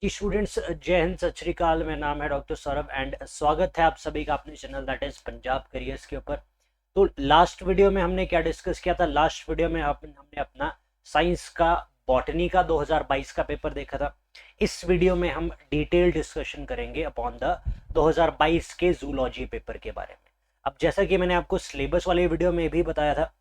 जी students, जय हिंद, सत श्री अकाल। मेरा नाम है डॉक्टर सौरभ एंड स्वागत है आप सभी का अपने channel that is Punjab careers के ऊपर। तो लास्ट वीडियो में हमने क्या डिस्कस किया था? लास्ट वीडियो में हमने अपना साइंस का बॉटनी का 2022 का पेपर देखा था। इस वीडियो में हम डिटेल डिस्कशन करेंगे अपॉन द 2022 के जूलॉजी पेपर के बारे में। अब जैसा कि मैंने आपको सिलेबस वाले वीडियो में भी बताया था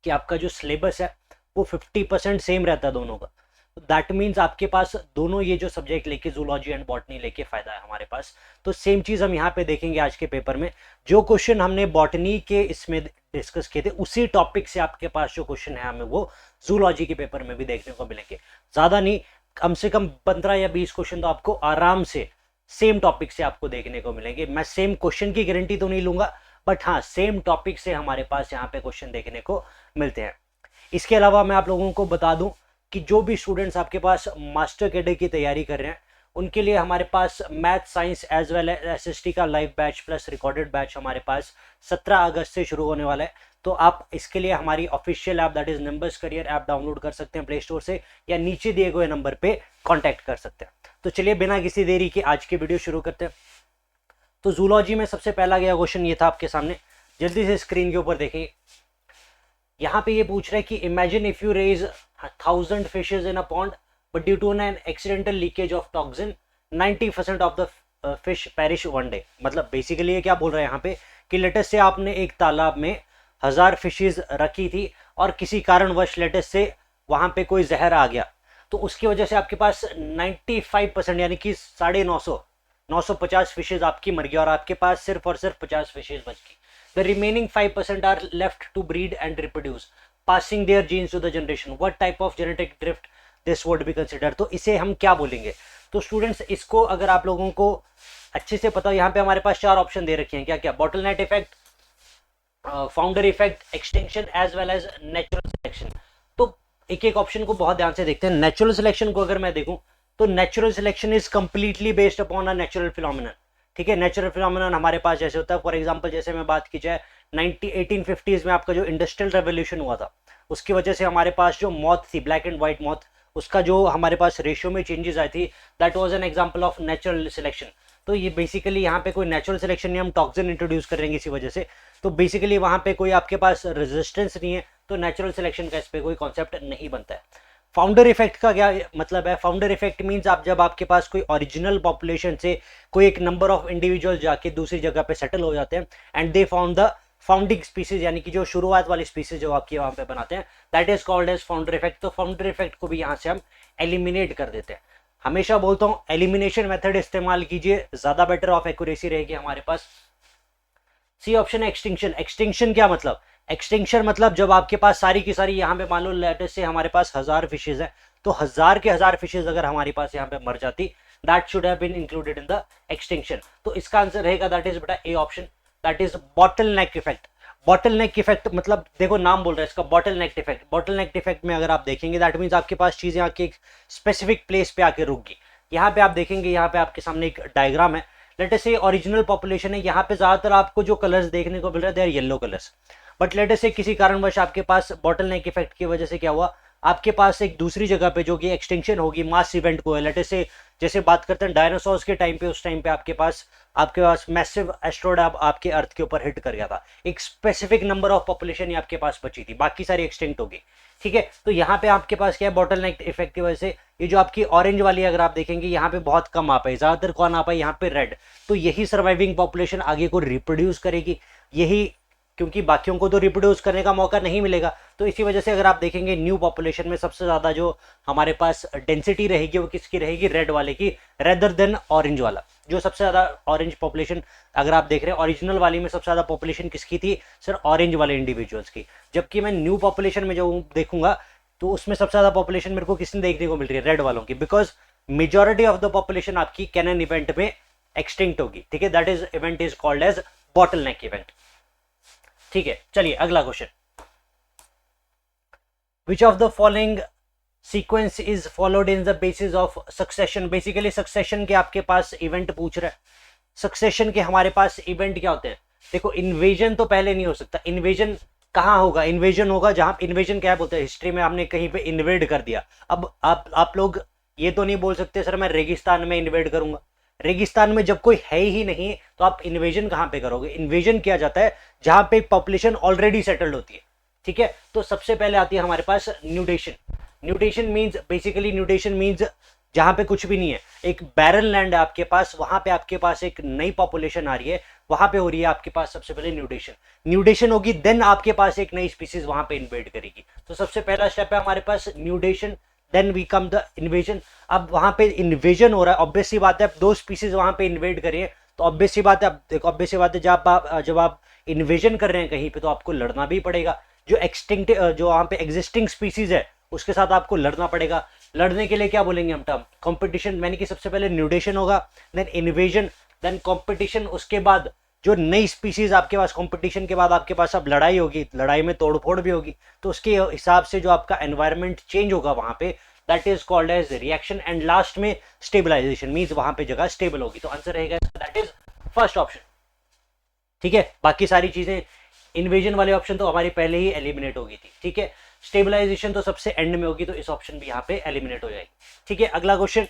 कि आपका जो सिलेबस है वो 50% सेम रहता है दोनों का। दैट मीन्स आपके पास दोनों ये जो सब्जेक्ट लेके जूलॉजी एंड बॉटनी लेके फायदा है हमारे पास। तो सेम चीज हम यहाँ पे देखेंगे आज के पेपर में। जो क्वेश्चन हमने बॉटनी के इसमें डिस्कस किए थे उसी टॉपिक से आपके पास जो क्वेश्चन है हमें वो जूलॉजी के पेपर में भी देखने को मिलेंगे। ज्यादा नहीं, कम से कम 15 या 20 क्वेश्चन तो आपको आराम से सेम टॉपिक से आपको देखने को मिलेंगे। मैं सेम क्वेश्चन की गारंटी तो नहीं लूंगा, बट हाँ सेम टॉपिक से हमारे पास यहाँ पे क्वेश्चन देखने को मिलते हैं। इसके अलावा मैं आप लोगों को बता दूं कि जो भी स्टूडेंट्स आपके पास मास्टर कैडर की तैयारी कर रहे हैं उनके लिए हमारे पास math science as well as SST का live batch plus recorded batch हमारे पास 17 अगस्त से शुरू होने वाला है। तो आप इसके लिए हमारी official app that is numbers career app download कर सकते हैं प्ले स्टोर से, या नीचे दिए गए नंबर पे कांटेक्ट कर सकते हैं। तो चलिए बिना किसी देरी के आज की वीडियो शुरू करते हैं। तो जूलॉजी में सबसे पहला गया क्वेश्चन ये था आपके सामने, जल्दी से स्क्रीन के ऊपर देखिए। यहाँ पे ये पूछ रहा है कि imagine if you raise 1000 fishes in a pond but due to an accidental leakage of toxin 90% of the fish perish one day. मतलब बेसिकली ये क्या बोल रहा है यहाँ पे कि लेटेस्ट से आपने एक तालाब में 1000 फिशेज रखी थी और किसी कारणवश लेटेस्ट से वहां पे कोई जहर आ गया, तो उसकी वजह से आपके पास 95% यानी कि 950 फिशेज आपकी मर गई और आपके पास सिर्फ और सिर्फ 50 फिशेज बच गई। The remaining 5% are left to breed and reproduce, passing their genes to the generation. What type of genetic drift this would be considered? तो इसे हम क्या बोलेंगे? तो स्टूडेंट्स इसको अगर आप लोगों को अच्छे से पता हो, यहाँ पे हमारे पास 4 ऑप्शन दे रखे हैं। क्या क्या? Bottleneck effect, founder effect, extinction as well as natural selection. तो एक एक ऑप्शन को बहुत ध्यान से देखते हैं। नेचुरल सिलेक्शन को अगर मैं देखूं तो natural selection is completely based upon a natural phenomenon. ठीक है, नेचुरल फिनोमिनन हमारे पास जैसे होता है, फॉर एग्जांपल जैसे मैं बात की जाए 1850s में आपका जो इंडस्ट्रियल रेवोल्यूशन हुआ था उसकी वजह से हमारे पास जो मौत थी, ब्लैक एंड व्हाइट मौत, उसका जो हमारे पास रेशियो में चेंजेस आई थी, that was an example of natural selection. तो ये बेसिकली यहाँ पे कोई नेचुरल सिलेक्शन नहीं, हम टॉक्सिन इंट्रोड्यूस करेंगे इसी वजह से। तो बेसिकली वहां पे कोई आपके पास रेजिस्टेंस नहीं है, तो नेचुरल सिलेक्शन का इस पे कोई कॉन्सेप्ट नहीं बनता है। फाउंडर इफेक्ट का क्या मतलब है? फाउंडर इफेक्ट मींस आप जब आपके पास कोई ओरिजिनल पॉपुलेशन से कोई एक नंबर ऑफ इंडिविजुअल जाके दूसरी जगह पे सेटल हो जाते हैं and they found the founding species, यानी कि जो शुरुआत वाली स्पीसीज जो आपके वहां पे बनाते हैं, that is called as founder effect. तो फाउंडर इफेक्ट को भी यहाँ से हम एलिमिनेट कर देते हैं। हमेशा बोलता हूँ एलिमिनेशन मेथड इस्तेमाल कीजिए, ज्यादा बेटर ऑफ एक्यूरेसी रहेगी हमारे पास। सी ऑप्शन है एक्सटिंक्शन। एक्सटिंक्शन क्या मतलब? एक्सटिंक्शन मतलब जब आपके पास सारी की सारी यहाँ पे मान लो लेटेस्ट से हमारे पास 1000 फिशेज है, तो 1000 के 1000 फिशेज अगर हमारे पास यहाँ पे मर जाती, that should have been included in the extinction. तो इसका आंसर रहेगा दैट इज बेटा A option, that is bottle neck effect. Bottle neck effect मतलब देखो नाम बोल रहा है इसका, bottle neck effect. Bottle neck effect में अगर आप देखेंगे दैट मीन्स आपके पास चीजें आके एक स्पेसिफिक प्लेस पे आके रुक गई। यहाँ पे आप देखेंगे, यहाँ पे आपके सामने एक डायग्राम है। लेट अस से ओरिजिनल पॉपुलेशन है, यहाँ पे ज्यादातर आपको जो कलर्स देखने को मिल रहे हैं they are yellow colours. But let us से किसी कारणवश आपके पास बॉटल नेक इफेक्ट की वजह से क्या हुआ, आपके पास एक दूसरी जगह पे जो कि एक्सटिंक्शन होगी, मास इवेंट को है। लेट अस से जैसे बात करते हैं डायनासोर्स के टाइम पे, उस टाइम पे आपके पास मैसिव एस्ट्रॉयड आपके अर्थ के ऊपर हिट कर गया था, एक स्पेसिफिक नंबर ऑफ पॉपुलेशन ही आपके पास बची थी, बाकी सारी एक्सटिंक्ट होगी। ठीक है, तो यहाँ पे आपके पास क्या है, बॉटल नेक इफेक्ट की वजह से ये जो आपकी ऑरेंज वाली अगर आप देखेंगे यहाँ पे बहुत कम आ पाए, ज्यादातर कौन आ पाए यहाँ पे? रेड। तो यही सर्वाइविंग पॉपुलेशन आगे को रिप्रोड्यूस करेगी, यही, क्योंकि बाकियों को तो रिप्रोड्यूस करने का मौका नहीं मिलेगा। तो इसी वजह से अगर आप देखेंगे न्यू पॉपुलेशन में सबसे ज्यादा जो हमारे पास डेंसिटी रहेगी वो किसकी रहेगी? रेड वाले की, रेदर देन ऑरेंज वाला। जो सबसे ज्यादा ऑरेंज पॉपुलेशन अगर आप देख रहे हैं, ओरिजिनल वाली में सबसे ज्यादा पॉपुलेशन किसकी थी? सर ऑरेंज वाले इंडिविजुअल्स की। जबकि मैं न्यू पॉपुलेशन में जो देखूंगा तो उसमें सबसे ज्यादा पॉपुलेशन मेरे को किसने देखने को मिल रही है? रेड वालों की, because majority of the population आपकी कैनन इवेंट में एक्सटिंक्ट होगी। ठीक है, that is event is called as bottle neck event. ठीक है, चलिए अगला question. Which of the following sequence is followed in the basis of succession? Basically succession के आपके पास इवेंट पूछ रहा है। सक्सेशन के हमारे पास इवेंट क्या होते हैं? देखो इन्वेजन तो पहले नहीं हो सकता। इन्वेजन कहाँ होगा? इन्वेजन होगा जहां, इन्वेजन क्या बोलते हैं हिस्ट्री में, हमने कहीं पे इन्वेड कर दिया। अब आप लोग ये तो नहीं बोल सकते सर मैं रेगिस्तान में इन्वेड करूंगा। रेगिस्तान में जब कोई है ही नहीं तो आप इन्वेजन कहां पे करोगे? इन्वेजन किया जाता है जहां पे पॉपुलेशन ऑलरेडी सेटल्ड होती है, ठीक है। तो सबसे पहले आती है हमारे पास nutation. Nutation means basically nutation means जहां पे कुछ भी नहीं है, एक बैरन लैंड है आपके पास, वहां पे आपके पास एक नई पॉपुलेशन आ रही है, वहां पे हो रही है आपके पास सबसे पहले न्यूटेशन। न्यूटेशन होगी देन आपके पास एक नई स्पीसीज वहां पे इन्वेड करेगी। तो सबसे पहला स्टेप है हमारे पास nutation, then we come the invasion. अब वहां पे इन्वेजन हो रहा है, ऑब्वियस सी बात है, अब दो स्पीसीज वहां पे इन्वेड करिए तो ऑब्वियस सी बात है, देखो ऑब्वियस सी बात है, जब आप इन्वेजन कर रहे हैं कहीं पे तो आपको लड़ना भी पड़ेगा। जो एक्सटिंक्ट जो वहां पे एग्जिस्टिंग स्पीसीज है उसके साथ आपको लड़ना पड़ेगा। लड़ने के लिए क्या बोलेंगे हम टर्म? कंपटीशन, यानी कि सबसे पहले न्यूटेशन होगा, देन इन्वेजन, देन कंपटीशन। उसके बाद जो नई स्पीसीज आपके पास, कंपटीशन के बाद आपके पास अब लड़ाई होगी, लड़ाई में तोड़फोड़ भी होगी, तो उसके हिसाब से जो आपका एनवायरनमेंट चेंज होगा वहां पे, that is called as reaction. And last में स्टेबलाइजेशन, मींस वहां पे जगह स्टेबल होगी। तो आंसर रहेगा दैट इज फर्स्ट ऑप्शन, ठीक है। बाकी सारी चीजें, इन्वेजन वाले ऑप्शन तो हमारी पहले ही एलिमिनेट हो गई थी, ठीक है। स्टेबलाइजेशन तो सबसे एंड में होगी, तो इस ऑप्शन भी यहाँ पे एलिमिनेट हो जाएगी, ठीक है। अगला क्वेश्चन,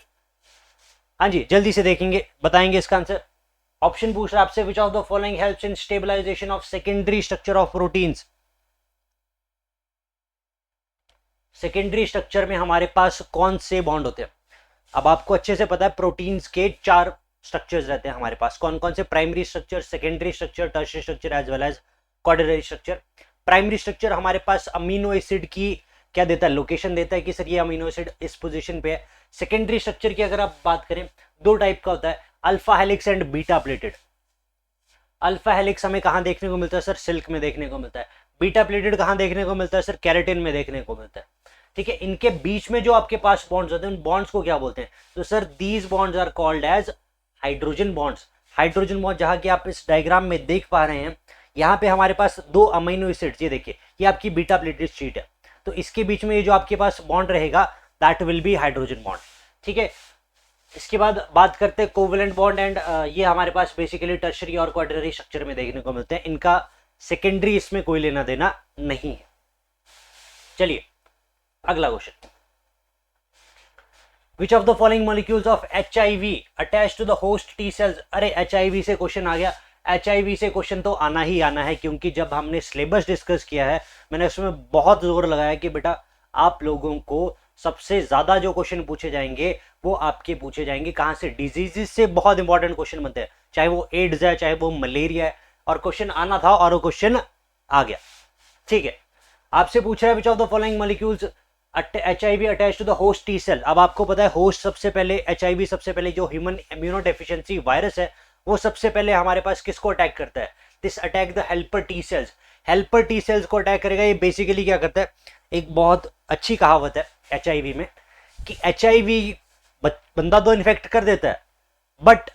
हाँ जी जल्दी से देखेंगे, बताएंगे इसका आंसर। ऑप्शन पूछ रहा है आपसे, which of the following helps in stabilisation of secondary structure of proteins. Secondary structure में हमारे पास कौन से बॉन्ड होते हैं? अब आपको अच्छे से पता है प्रोटीन्स के 4 स्ट्रक्चर्स रहते हैं हमारे पास। कौन कौन से? Primary structure, secondary structure, tertiary structure as well as quaternary structure. Primary structure हमारे पास अमीनो एसिड की क्या देता है? लोकेशन देता है कि सर ये अमीनो एसिड इस पोजीशन पे है। सेकेंडरी स्ट्रक्चर की अगर आप बात करें, 2 टाइप का होता है, alpha helix and beta pleated. Alpha helix हमें कहां देखने को मिलता है सर? सिल्क में देखने को मिलता है। बीटा प्लेटेड कहां देखने को मिलता है सर? कैरेटिन में देखने को मिलता है, ठीक है। इनके बीच में जो आपके पास बॉन्ड्स होते हैं, उन बॉन्ड्स को क्या बोलते हैं? तो sir these bonds are called as hydrogen bonds. Hydrogen bond, जहां की आप इस डायग्राम में देख पा रहे हैं, यहाँ पे हमारे पास 2 अमीनो एसिड्स, ये देखिए ये आपकी बीटा प्लेटेड शीट है, तो इसके बीच में ये जो आपके पास बॉन्ड रहेगा that will be hydrogen bond, ठीक है। इसके बाद बात करते हैं कोवेलेंट बॉन्ड, एंड ये हमारे पास बेसिकली टर्शियरी और क्वाड्रेटरी स्ट्रक्चर में देखने को मिलते हैं। इनका सेकेंडरी इसमें कोई लेना देना नहीं है। चलिए अगला question, which of the following molecules of HIV attach to the host T cells. अरे HIV से क्वेश्चन आ गया। HIV से क्वेश्चन तो आना ही आना है, क्योंकि जब हमने सिलेबस डिस्कस किया है मैंने उसमें बहुत जोर लगाया कि बेटा आप लोगों को सबसे ज्यादा जो क्वेश्चन पूछे जाएंगे वो आपके पूछे जाएंगे कहां से? डिजीजेस से बहुत इंपॉर्टेंट क्वेश्चन बनते हैं, चाहे वो एड्स है, चाहे वो मलेरिया है, और क्वेश्चन आना था और वो क्वेश्चन आ गया, ठीक है। आपसे पूछ रहा है which of the following molecules HIV attach to the host T cell. अब आपको पता है होस्ट सबसे पहले, HIV सबसे पहले जो ह्यूमन इम्यूनो डेफिशिएंसी वायरस है वो सबसे पहले हमारे पास किसको अटैक करता है? This attack the helper T cells. Helper T cells को अटैक करेगा। ये बेसिकली क्या करता है, एक बहुत अच्छी कहावत है HIV में कि HIV बंदा तो इन्फेक्ट कर देता है बट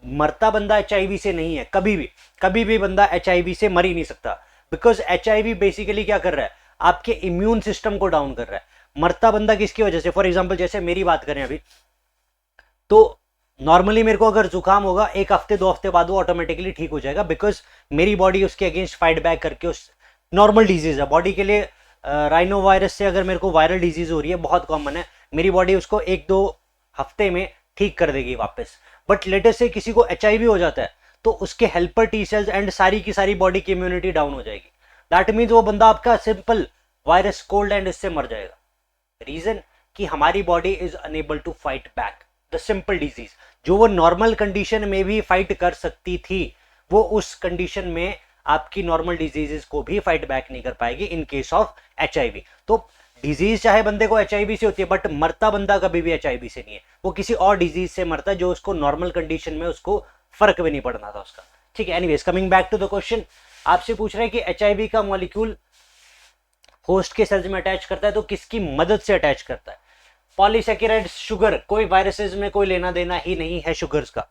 मरता बंदा HIV से नहीं है। कभी भी बंदा HIV से मर ही नहीं सकता, बिकॉज HIV बेसिकली क्या कर रहा है? आपके इम्यून सिस्टम को डाउन कर रहा है। मरता बंदा किसकी वजह से? फॉर एग्जाम्पल जैसे मेरी बात करें अभी, तो नॉर्मली मेरे को अगर जुकाम होगा 1 हफ्ते 2 हफ्ते बाद वो ऑटोमेटिकली ठीक हो जाएगा, बिकॉज मेरी बॉडी उसके अगेंस्ट फाइट बैक करके, उस नॉर्मल डिजीज है बॉडी के लिए। राइनो वायरस से अगर मेरे को वायरल डिजीज हो रही है, बहुत कॉमन है, मेरी बॉडी उसको 1-2 हफ्ते में ठीक कर देगी वापस। बट लेटेस्ट से किसी को HIV हो जाता है तो उसके हेल्पर टी सेल्स एंड सारी की सारी बॉडी की इम्यूनिटी डाउन हो जाएगी। दैट मीन्स वो बंदा आपका सिंपल वायरस कोल्ड एंड इससे मर जाएगा। रीजन कि हमारी body is unable to fight back the simple disease. जो वो नॉर्मल कंडीशन में भी फाइट कर सकती थी, वो उस कंडीशन में आपकी नॉर्मल डिजीजेस को भी फाइट बैक नहीं कर पाएगी इन केस ऑफ HIV। तो डिजीज चाहे बंदे को HIV से होती है बट मरता बंदा कभी भी HIV से नहीं है, वो किसी और डिजीज से मरता है जो उसको नॉर्मल कंडीशन में उसको फर्क भी नहीं पड़ना था उसका, ठीक है। Anyways coming back to the question, आपसे पूछ रहे हैं कि HIV का मॉलिक्यूल होस्ट के सेल्स में अटैच करता है तो किसकी मदद से अटैच करता है? पॉलीसैकेराइड्स, शुगर, कोई वायरसेस में कोई लेना देना ही नहीं है शुगर्स का,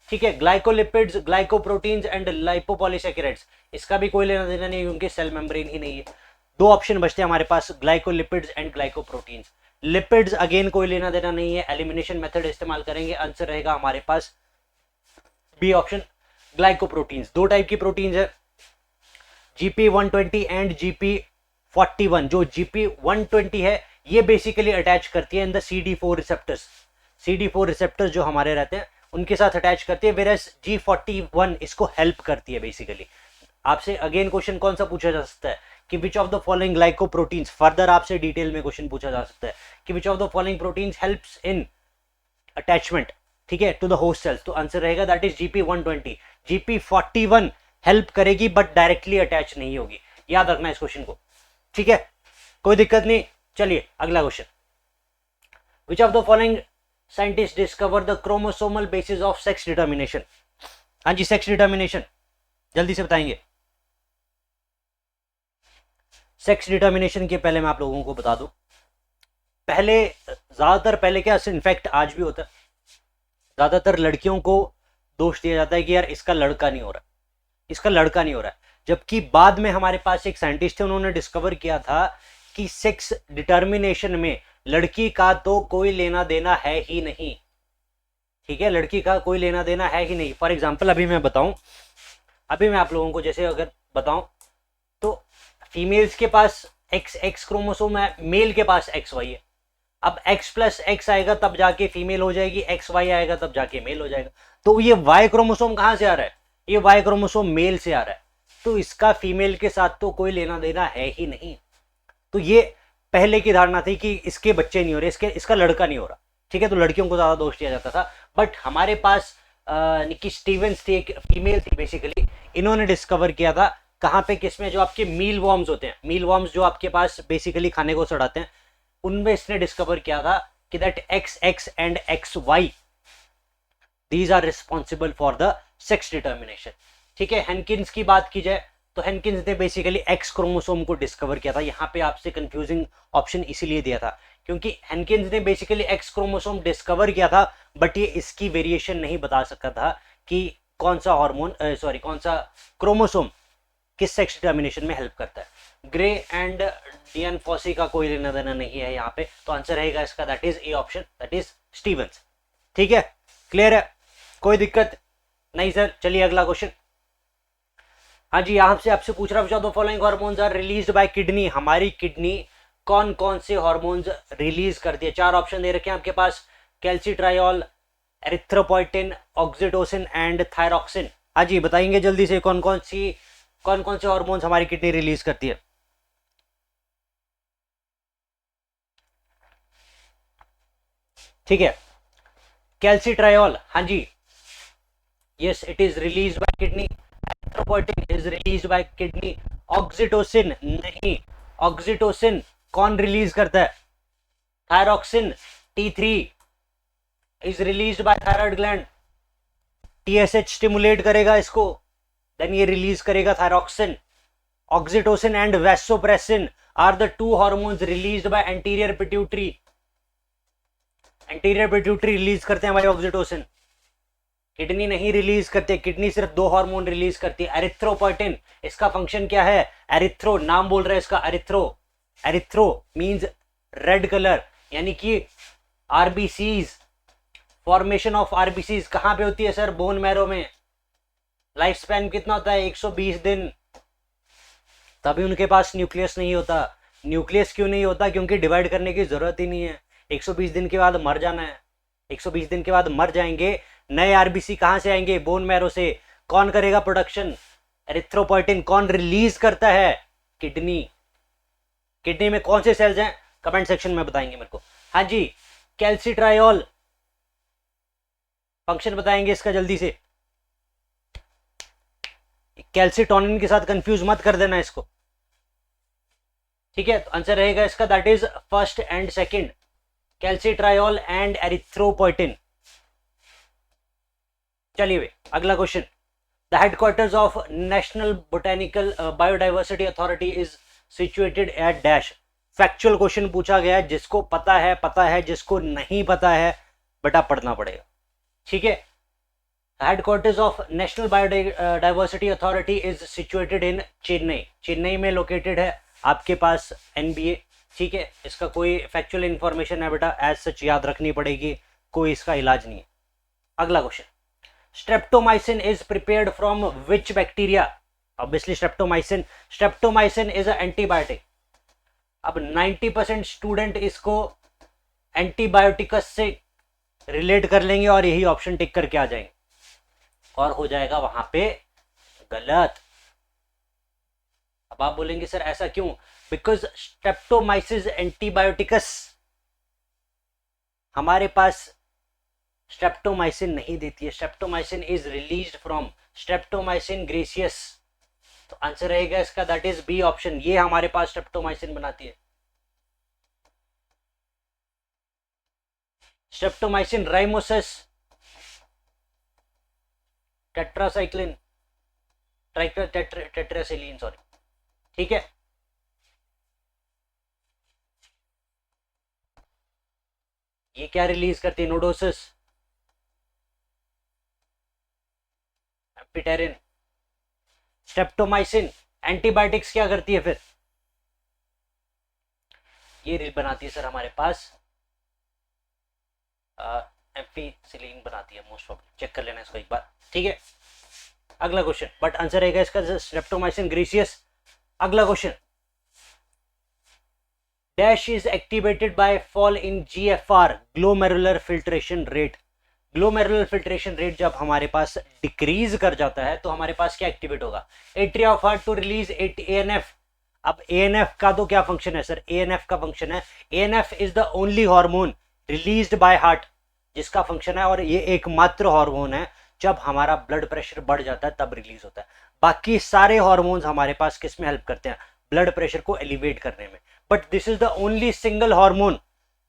ठीक है। ग्लाइकोलिपिड्स, ग्लाइकोप्रोटीन्स एंड लाइपोपॉलीसैकेराइड्स, इसका भी कोई लेना देना नहीं, उनके सेल मेम्ब्रेन ही नहीं है। 2 ऑप्शन बचते हैं हमारे पास, glycolipids and glycoproteins. Lipids again कोई लेना देना नहीं है, एलिमिनेशन मेथड इस्तेमाल करेंगे, आंसर रहेगा हमारे पास बी ऑप्शन, ग्लाइकोप्रोटीन्स। 2 टाइप की प्रोटीन्स है, GP120 एंड GP41। जो GP120 है ये बेसिकली अटैच करती है in the CD4 receptors. CD4 receptors जो हमारे रहते हैं उनके साथ अटैच करती है, वेरएस G41 इसको हेल्प करती है बेसिकली। आपसे अगेन क्वेश्चन कौन सा पूछा जा सकता है कि विच of the following glycoproteins, further आपसे डिटेल में क्वेश्चन पूछा जा सकता है कि विच of the following proteins helps in attachment, ठीक है, टू द होस्ट सेल्स। तो आंसर रहेगा that is GP120। GP41 help करेगी बट डायरेक्टली अटैच नहीं होगी, याद रखना इस क्वेश्चन को, ठीक है, कोई दिक्कत नहीं। चलिए अगला question, which of the following scientist discover the chromosomal basis of sex determination. हाँ जी, सेक्स डिटर्मिनेशन जल्दी से बताएंगे। सेक्स डिटर्मिनेशन के पहले मैं आप लोगों को बता दूं, पहले ज्यादातर, पहले क्या, इनफैक्ट आज भी होता है, ज्यादातर लड़कियों को दोष दिया जाता है कि यार इसका लड़का नहीं हो रहा, इसका लड़का नहीं हो रहा है, जबकि बाद में हमारे पास एक साइंटिस्ट थे, उन्होंने डिस्कवर किया था कि सेक्स डिटर्मिनेशन में लड़की का तो कोई लेना देना है ही नहीं, ठीक है, लड़की का कोई लेना देना है ही नहीं। फॉर एग्जाम्पल अभी मैं बताऊं, अभी मैं आप लोगों को जैसे अगर बताऊं तो फीमेल्स के पास XX क्रोमोसोम है, मेल के पास XY है। अब X+X आएगा तब जाके फीमेल हो जाएगी, XY आएगा तब जाके मेल हो जाएगा। तो ये Y क्रोमोसोम कहां से आ रहा है, ये Y क्रोमोसोम मेल से आ रहा है, तो इसका फीमेल के साथ तो कोई लेना देना है ही नहीं। तो ये पहले की धारणा थी कि इसके बच्चे नहीं हो रहे, इसका लड़का नहीं हो रहा, ठीक है, तो लड़कियों को ज्यादा दोष दिया जाता था। बट हमारे पास निकी स्टीवेंस थी, एक फीमेल थी बेसिकली, इन्होंने डिस्कवर किया था कहाँ पे, किसमें, जो आपके मील वॉर्म्स होते हैं, मील वॉर्म्स जो आपके पास बेसिकली खाने को सड़ाते हैं, उनमें इसने डिस्कवर किया था कि that XX and XY these are responsible for the sex determination, ठीक है। हेनकिंस की बात की जाए तो हेनकिंस ने बेसिकली X क्रोमोसोम को डिस्कवर किया था। यहाँ पे आपसे कंफ्यूजिंग ऑप्शन इसीलिए दिया था क्योंकि हेनकिंस ने बेसिकली X क्रोमोसोम डिस्कवर किया था, बट ये इसकी वेरिएशन नहीं बता सकता था कि कौन सा हार्मोन, सॉरी कौन सा क्रोमोसोम किस सेक्स डिटर्मिनेशन में हेल्प करता है। ग्रे एंड डियन फॉसी का कोई लेना देना नहीं है यहाँ पे, तो आंसर रहेगा इसका that is A option, that is Stevens, ठीक है, क्लियर है, कोई दिक्कत नहीं सर। चलिए अगला क्वेश्चन, हाँ जी, यहाँ से आपसे पूछ रहा हूँ, the following hormones are released by kidney, हमारी किडनी कौन कौन से हार्मोन्स रिलीज करती है। चार ऑप्शन दे रखे हैं आपके पास, कैल्सिट्रायोल, एरिथ्रोपोइटिन, ऑक्सीटोसिन एंड थायरॉक्सिन। हाँ जी, बताएंगे जल्दी से कौन कौन से हार्मोन्स हमारी किडनी रिलीज करती है। ठीक है, कैल्सिट्रायोल, हाँ जी, yes it is release by kidney, erythropoietin is release by kidney, oxytocin नहीं, ऑक्सीटोसिन कौन रिलीज करता है, thyroxine T3 is release by thyroid gland, TSH stimulate करेगा इसको, देन ये रिलीज करेगा thyroxine. Oxytocin and vasopressin are the two hormones released by anterior pituitary, anterior pituitary release करते हैं भाई ऑक्सीटोसिन, किडनी नहीं रिलीज करते, किडनी सिर्फ दो हार्मोन रिलीज करती है। एरिथ्रोपोइटिन, इसका फंक्शन क्या है, एरिथ्रो, नाम बोल रहे हैं इसका, erythro, erythro means red colour, यानी कि आरबीसीज, फॉर्मेशन ऑफ आरबीसीज कहां पे होती है सर, बोन मैरो में। लाइफ स्पैन कितना होता है, 120 दिन, तभी उनके पास न्यूक्लियस नहीं होता। न्यूक्लियस क्यों नहीं होता, क्योंकि डिवाइड करने की जरूरत ही नहीं है, 120 दिन के बाद मर जाना है, 120 दिन के बाद मर जाएंगे, नए आरबीसी कहां से आएंगे, बोन मैरो से। कौन करेगा प्रोडक्शन, एरिथ्रोपोइटिन। कौन रिलीज करता है, किडनी। किडनी में कौन से सेल्स हैं, कमेंट सेक्शन में बताएंगे मेरे को। हाँ जी, कैल्सिट्रायोल, फंक्शन बताएंगे इसका जल्दी से, कैल्सिटोनिन के साथ कंफ्यूज मत कर देना इसको, ठीक है। तो आंसर रहेगा इसका that is first and second, calcitriol and erythropoietin. चलिए अगला question, the headquarters of national botanical biodiversity authority is situated at dash. Factual question पूछा गया है, जिसको पता है, जिसको नहीं पता है बेटा पढ़ना पड़ेगा, ठीक है। Headquarters of national biodiversity authority is situated in Chennai, Chennai में लोकेटेड है आपके पास NBA, ठीक है। इसका कोई फैक्चुअल इंफॉर्मेशन है बेटा, एज सच याद रखनी पड़ेगी, कोई इसका इलाज नहीं है। अगला question, streptomycin is prepared from which bacteria. Obviously streptomycin is a antibiotic, अब 90% स्टूडेंट इसको एंटीबायोटिकस से रिलेट कर लेंगे और यही ऑप्शन टिक करके आ जाएंगे और हो जाएगा वहां पे गलत। अब आप बोलेंगे सर ऐसा क्यों? बिकॉज स्ट्रेप्टोमाइसिस एंटीबायोटिकस हमारे पास स्ट्रेप्टोमाइसिन नहीं देती है। Streptomycin is released from streptomycin gracious. तो आंसर रहेगा इसका दैट इज बी ऑप्शन, ये हमारे पास स्ट्रेप्टोमाइसिन बनाती है। स्ट्रेप्टोमाइसिन राइमोसस टेट्रासाइक्लिन टेट्रासाइक्लिन सॉरी, ठीक है। ये क्या रिलीज करती है? नोडोसिस, एम्फीटेरिन। स्ट्रेप्टोमाइसिन एंटीबायोटिक्स क्या करती है फिर? ये बनाती है सर हमारे पास एम्फीसिलिन बनाती है मोस्ट ऑफ, चेक कर लेना इसको एक बार, ठीक है। अगला क्वेश्चन, बट आंसर रहेगा इसका स्ट्रेप्टोमाइसिन ग्रेसियस। अगला question, dash is activated by fall in GFR glomerular filtration rate. Glomerular filtration rate जब हमारे पास डिक्रीज कर जाता है तो हमारे पास क्या एक्टिवेट होगा? Atria of heart to release ANF. अब एएनएफ का तो क्या फंक्शन है सर? एएनएफ का फंक्शन है, ANF is the only hormone released by heart जिसका फंक्शन है, और ये एकमात्र हार्मोन है जब हमारा ब्लड प्रेशर बढ़ जाता है तब रिलीज होता है। बाकी सारे हार्मोन्स हमारे पास किस में हेल्प करते हैं? ब्लड प्रेशर को एलिवेट करने में। But this is the only single hormone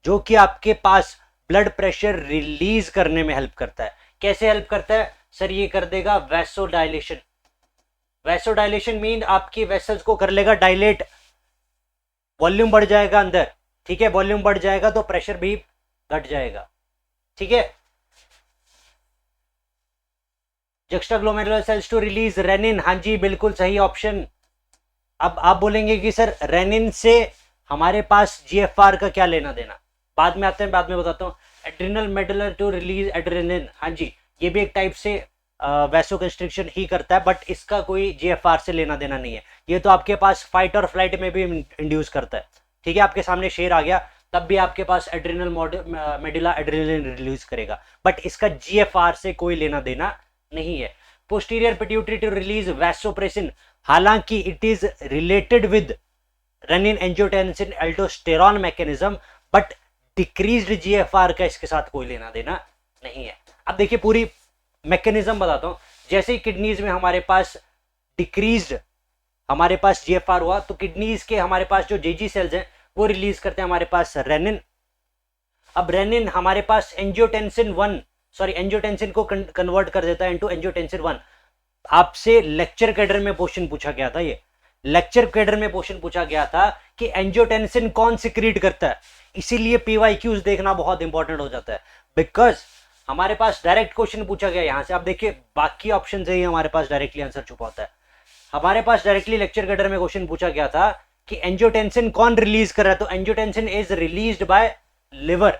जो कि आपके पास ब्लड प्रेशर रिलीज करने में हेल्प करता है। कैसे हेल्प करता है सर? ये कर देगा वैसोडाइलेशन। वैसोडाइलेशन मीन आपकी वेसल्स को कर लेगा डायलेट, वॉल्यूम बढ़ जाएगा अंदर, ठीक है। वॉल्यूम बढ़ जाएगा तो प्रेशर भी घट जाएगा, ठीक है। जुक्स्टाग्लोमेरुलर सेल्स टू रिलीज रेनिन, हाँ जी बिल्कुल सही ऑप्शन। अब आप बोलेंगे कि सर रेनिन से हमारे पास जीएफआर का क्या लेना देना? बाद में आते हैं, बाद में बताता हूँ। Adrenal medulla to release adrenaline, हाँ जी ये भी एक टाइप से वैसोकंस्ट्रिक्शन ही करता है, बट इसका कोई जीएफआर से लेना देना नहीं है। ये तो आपके पास फाइट और फ्लाइट में भी इंड्यूस करता है, ठीक है। आपके सामने शेर आ गया तब भी आपके पास एड्रिनल मेडुला एड्रेनलिन रिलीज करेगा, बट इसका जीएफआर से कोई लेना देना नहीं है। Posterior pituitary to release vasopressin, हालांकि it is related with renin angiotensin aldosterone mechanism, but decreased GFR का इसके साथ कोई लेना देना नहीं है। अब देखिए पूरी मैकेनिज्म बताता हूं। जैसे ही किडनीज में हमारे पास डिक्रीज्ड हमारे पास जीएफआर हुआ तो किडनीज के हमारे पास जो जेजी सेल्स हैं वो रिलीज करते हैं हमारे पास रेनिन। अब रेनिन हमारे पास एंजियोटेंसिन को कन्वर्ट कर देता है इनटू एंजियोटेंसिन 1। आपसे लेक्चर कैडर में क्वेश्चन पूछा गया था, ये लेक्चर कैडर में क्वेश्चन पूछा गया था कि एंजियोटेंसिन कौन सिक्रीट करता है, इसीलिए पीवाईक्यूज देखना बहुत इंपॉर्टेंट हो जाता है। बिकॉज हमारे पास डायरेक्ट क्वेश्चन पूछा गया यहां से, आप देखिए बाकी ऑप्शन से ही हमारे पास डायरेक्टली आंसर छुपा होता है। हमारे पास डायरेक्टली लेक्चर कैडर में क्वेश्चन पूछा गया था कि एंजियोटेंसिन कौन रिलीज कर रहा है, तो angiotensin is released by liver,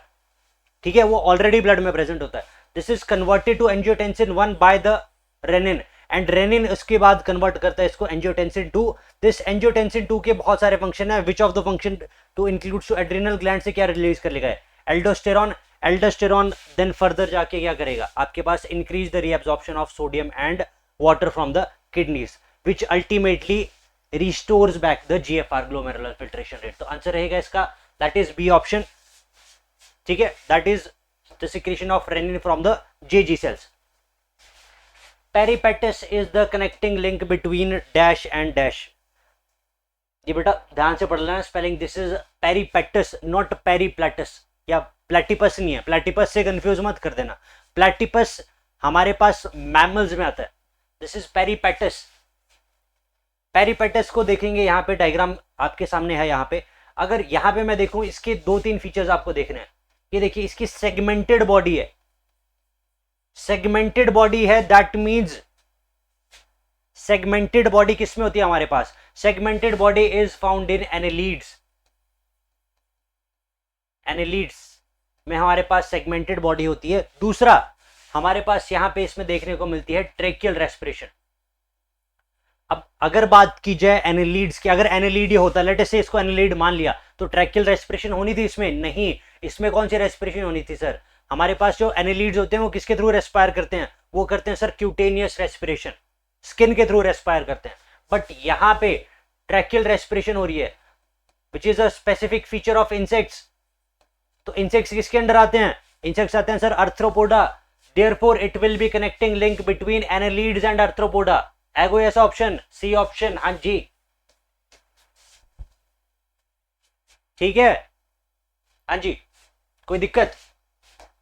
ठीक है, वो ऑलरेडी ब्लड में प्रेजेंट होता है। This is converted to angiotensin 1 by the renin, and renin उसके बाद कन्वर्ट करता है इसको एंजियोटेंसिन 2। दिस एंजियोटेंसिन 2 के बहुत सारे फंक्शन है, which of the function to includes to adrenal gland से क्या रिलीज कर लेगा? एल्डोस्टेरॉन। एल्डोस्टेरॉन देन फर्दर जाके क्या करेगा आपके पास? Increase the reabsorption of sodium and water from the kidneys, which ultimately restores back the GFR glomerular filtration rate. तो आंसर रहेगा इसका दैट इज बी ऑप्शन, ठीक है, that is the secretion of renin from the JG cells. Peripatus is the connecting link between dash and dash. ये बेटा ध्यान से पढ़ लेना spelling, this is peripatus not periplatus, या प्लेटिपस नहीं है, प्लेटिपस से कंफ्यूज मत कर देना। प्लेटिपस हमारे पास मैमल्स में आता है, दिस इज पेरिपेटस। पेरिपेटस को देखेंगे यहाँ पे डायग्राम आपके सामने है यहाँ पे। अगर यहाँ पे मैं देखूं इसके 2-3 फीचर्स आपको देखने हैं। ये देखिए इसकी सेगमेंटेड बॉडी है, सेगमेंटेड बॉडी है, दैट मींस सेगमेंटेड बॉडी किसमें होती है हमारे पास? Segmented body is found in annelids. Annelids में हमारे पास सेगमेंटेड बॉडी होती है। दूसरा हमारे पास यहां पे इसमें देखने को मिलती है ट्रेकियल रेस्पिरेशन। अब अगर बात की जाए एनेलिड्स की, अगर एनेलिड होता, लेट से इसको एनेलिड मान लिया, तो ट्रैकियल रेस्पिरेशन होनी थी इसमें? नहीं। इसमें कौन सी रेस्पिरेशन होनी थी सर? हमारे पास जो एनेलिड्स होते हैं वो किसके थ्रू रेस्पायर करते हैं? वो करते हैं सर क्यूटेनियस रेस्पिरेशन, स्किन के थ्रू रेस्पायर करते हैं। बट यहां पे ट्रैकियल रेस्पिरेशन हो रही है, which is a specific feature of insects. तो इंसेक्ट्स किसके अंडर आते हैं? इंसेक्ट्स आते हैं sir arthropoda. Therefore it will be connecting link between annelids and arthropoda. है कोई ऐसा ऑप्शन? सी ऑप्शन, हाँ जी, ठीक है, हाँ जी, कोई दिक्कत?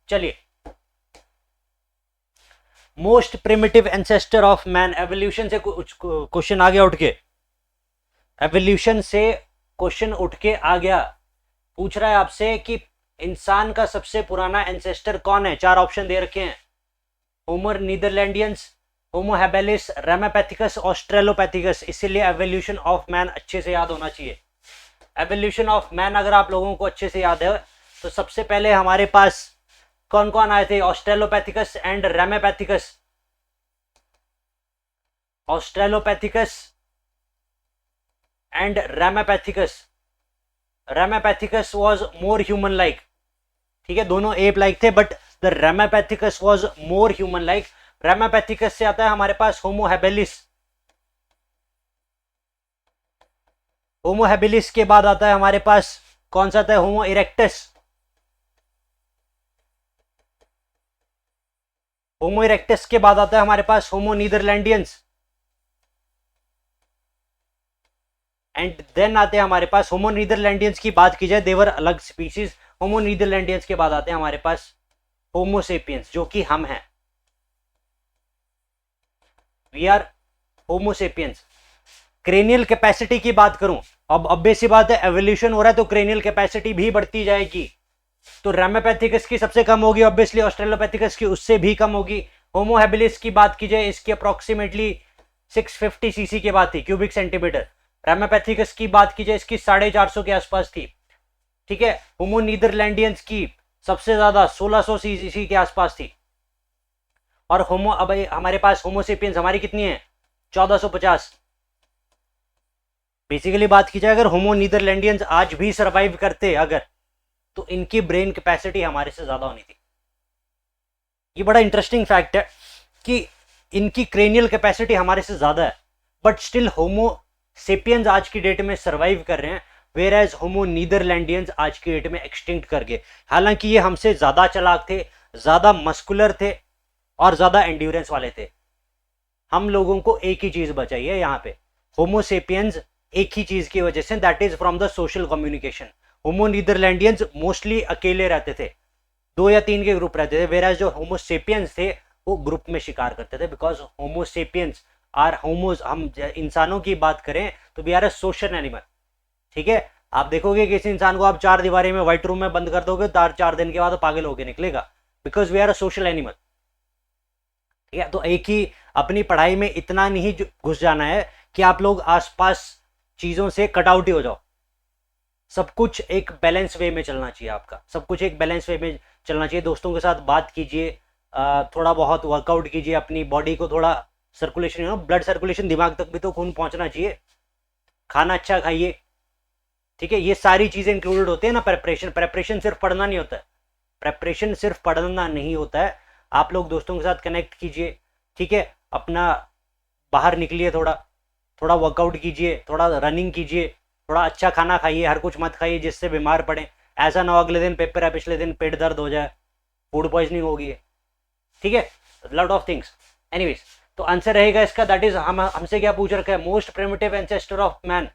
चलिए, most primitive ancestor of man, evolution से क्वेश्चन आ गया उठ के, एवोल्यूशन से क्वेश्चन उठ के आ गया। पूछ रहा है आपसे कि इंसान का सबसे पुराना एंसेस्टर कौन है? चार ऑप्शन दे रखे हैं, होमो नीदरलैंडियंस, होमो हैबिलिस, रेमापैथिकस, ऑस्ट्रेलोपैथिकस। इसीलिए एवोल्यूशन ऑफ मैन अच्छे से याद होना चाहिए। एवोल्यूशन ऑफ मैन अगर आप लोगों को अच्छे से याद है तो सबसे पहले हमारे पास कौन कौन आए थे? Australopithecus and ramapithecus. Australopithecus and ramapithecus. Ramapithecus was more human like, ठीक है, दोनों एप लाइक थे, but the ramapithecus was more human like. Ramapithecus से आता है हमारे पास होमो हैबिलिस। होमो हैबिलिस के बाद आता है हमारे पास कौन सा आता है? होमो इरेक्टस। होमो इरेक्टस के बाद आता है हमारे पास होमो नीदरलैंडियंस, एंड देन आते हैं हमारे पास होमो नीदरलैंडियंस की बात की जाए, देवर अलग स्पीसीज। होमो नीदरलैंडियंस के बाद आते हैं हमारे पास होमो सेपियंस, जो कि हम हैं, we are Homo sapiens. Cranial capacity की बात करूं, अब ऑब्वियस सी बात है, एवोल्यूशन हो रहा है तो क्रेनियल कैपेसिटी भी बढ़ती जाएगी। तो रेमापैथिकस की सबसे कम होगी, ऑब्वियसली ऑस्ट्रेलोपैथिकस की उससे भी कम होगी। होमो हैबिलिस की बात की जाए, इसकी अप्रोक्सीमेटली 650 सीसी के बाद थी, क्यूबिक सेंटीमीटर। रेमापैथिकस की बात की जाए, इसकी 450 के आसपास थी, ठीक है। होमो नीदरलैंडियंस की सबसे ज्यादा 1600 सीसी के आसपास थी। और होमो, अब हमारे पास होमोसेपियंस हमारी कितनी है? 1450। बेसिकली बात की जाए, अगर होमो नीदरलैंडियंस आज भी सरवाइव करते अगर, तो इनकी ब्रेन कैपेसिटी हमारे से ज्यादा होनी थी। ये बड़ा इंटरेस्टिंग फैक्ट है कि इनकी क्रेनियल कैपेसिटी हमारे से ज्यादा है, बट स्टिल होमो सेपियंस आज की डेट में सरवाइव कर रहे हैं, वेयर एज होमो नीदरलैंडियंस आज की डेट में एक्सटिंक्ट कर गए। हालांकि ये हमसे ज्यादा चालाक थे, ज्यादा मस्कुलर थे और ज्यादा एंड्योरेंस वाले थे। हम लोगों को एक ही चीज बचाई है यहाँ पे, होमो सेपियंस एक ही चीज की वजह से, that is from the social communication. Homo neanderthalensis mostly अकेले रहते थे, 2 या 3 के ग्रुप रहते थे, वेयर एज जो होमो सेपियंस थे वो ग्रुप में शिकार करते थे, because Homo sapiens are homos, हम इंसानों की बात करें तो we are a social animal, ठीक है। आप देखोगे किसी इंसान को आप 4 दीवारी में व्हाइट रूम में बंद कर दोगे, 4 दिन के बाद पागल होके निकलेगा, because we are a social animal, ठीक है। तो एक ही अपनी पढ़ाई में इतना नहीं घुस जाना है कि आप लोग आसपास चीजों से कट आउट ही हो जाओ। सब कुछ एक बैलेंस वे में चलना चाहिए, आपका सब कुछ एक बैलेंस वे में चलना चाहिए। दोस्तों के साथ बात कीजिए, थोड़ा बहुत वर्कआउट कीजिए, अपनी बॉडी को थोड़ा सर्कुलेशन, ब्लड सर्कुलेशन, दिमाग तक भी तो खून पहुंचना चाहिए। खाना अच्छा खाइए, ठीक है। ये सारी चीजें इंक्लूडेड होते हैं ना। प्रेपरेशन सिर्फ पढ़ना नहीं होता है, प्रेपरेशन सिर्फ पढ़ना नहीं होता है। आप लोग दोस्तों के साथ कनेक्ट कीजिए, ठीक है, अपना बाहर निकलिए, थोड़ा वर्कआउट कीजिए, थोड़ा रनिंग कीजिए, थोड़ा अच्छा खाना खाइए, हर कुछ मत खाइए जिससे बीमार पड़े। ऐसा ना हो अगले दिन पेपर है, पिछले दिन पेट दर्द हो जाए, फूड पॉइजनिंग होगी, ठीक है, लॉट ऑफ थिंग्स। एनीवेज, तो आंसर रहेगा इसका, दैट इज, हमसे क्या पूछ रखा है? Most primitive ancestor of man.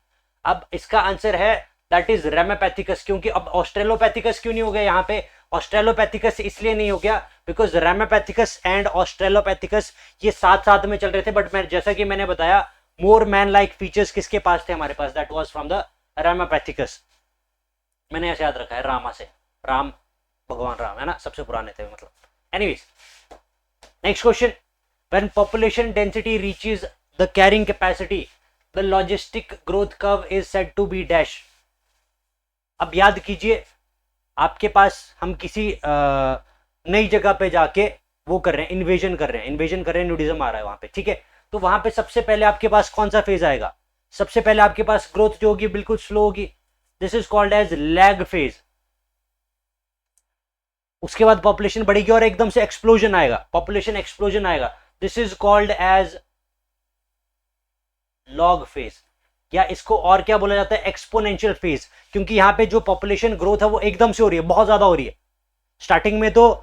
अब इसका आंसर है दैट इज रेमापैथिकस। क्योंकि अब ऑस्ट्रेलोपैथिकस क्यों नहीं हो गया यहाँ पे? ऑस्ट्रेलोपैथिकस इसलिए नहीं हो गया बिकॉज रेमापैथिकस एंड ऑस्ट्रेलोपैथिकस ये साथ साथ में चल रहे थे, बट मैं जैसा कि मैंने बताया, मोर मैन लाइक फीचर्स किसके पास थे हमारे पास? That was from the ramapithecus. मैंने ऐसे याद रखा है, रामा से, राम, भगवान राम है ना, सबसे पुराने थे मतलब। Anyways, next question, when population density reaches the carrying capacity the logistic growth curve is said to be dash. अब याद कीजिए, आपके पास हम किसी नई जगह पे जाके वो कर रहे हैं, इन्वेजन कर रहे हैं, न्यूडिज्म आ रहा है वहां पे, ठीक है। तो वहां पे सबसे पहले आपके पास कौन सा फेज आएगा? सबसे पहले आपके पास ग्रोथ जो होगी बिल्कुल स्लो होगी, this is called as lag phase. उसके बाद पॉपुलेशन बढ़ेगी और एकदम से एक्सप्लोजन आएगा, पॉपुलेशन एक्सप्लोजन आएगा, this is called as log phase, या इसको और क्या बोला जाता है? एक्सपोनेंशियल फेज, क्योंकि यहां पे जो पॉपुलेशन ग्रोथ है वो एकदम से हो रही है, बहुत ज्यादा हो रही है। स्टार्टिंग में तो